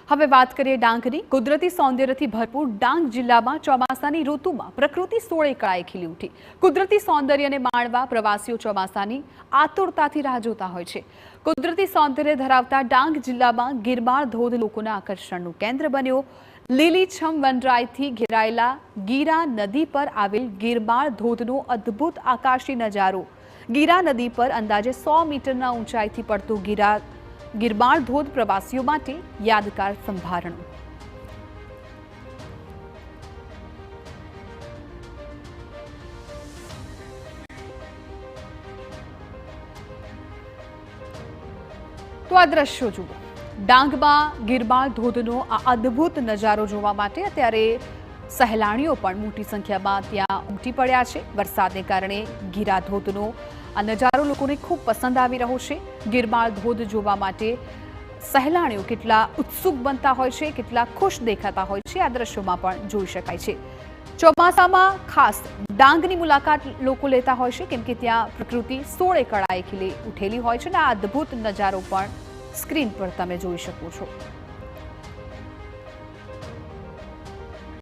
હવે વાત કરીએ ડાંગની। કુદરતી સૌંદર્યથી ભરપૂર ડાંગ જિલ્લામાં ચોમાસાની ઋતુમાં પ્રકૃતિ સોળે કળાએ ખીલી ઉઠી। કુદરતી સૌંદર્યને માણવા પ્રવાસીઓ ચોમાસાની આતુરતાથી રાહ જોતા હોય છે। કુદરતી સૌંદર્ય ધરાવતા ડાંગ જિલ્લામાં ગિરમાળ ધોધ લોકોના આકર્ષણનું કેન્દ્ર બન્યો। લીલીછમ વનરાઈથી ઘેરાયેલા ગીરા નદી પર આવેલ ગિરમાળ ધોધનો અદ્ભુત આકાશી નજારો। ગીરા નદી પર અંદાજે 100 મીટરના ઊંચાઈથી પડતો ગિરમાળ ધોધ પ્રવાસીઓ માટે યાદગાર સંભારણો। તો આ દ્રશ્યો જુઓ। ડાંગમાં ગિરમાળ ધોધનો આ અદ્ભુત નજારો જોવા માટે અત્યારે સહેલાણીઓ પણ મોટી સંખ્યામાં ત્યાં ઉમટી પડ્યા છે। વરસાદને કારણે ગીરા ધોધનો આ નજારો લોકોને ખૂબ પસંદ આવી રહ્યો છે। ગિરમાળ ધોધ જોવા માટે સહેલાણીઓ કેટલા ઉત્સુક બનતા હોય છે, કેટલા ખુશ દેખાતા હોય છે, આ દ્રશ્યોમાં પણ જોઈ શકાય છે। ચોમાસામાં ખાસ ડાંગની મુલાકાત લોકો લેતા હોય છે, કેમ કે ત્યાં પ્રકૃતિ સોળે કળાએ ખીલી ઉઠેલી હોય છે અને આ અદ્ભુત નજારો પણ સ્ક્રીન પર તમે જોઈ શકો છો।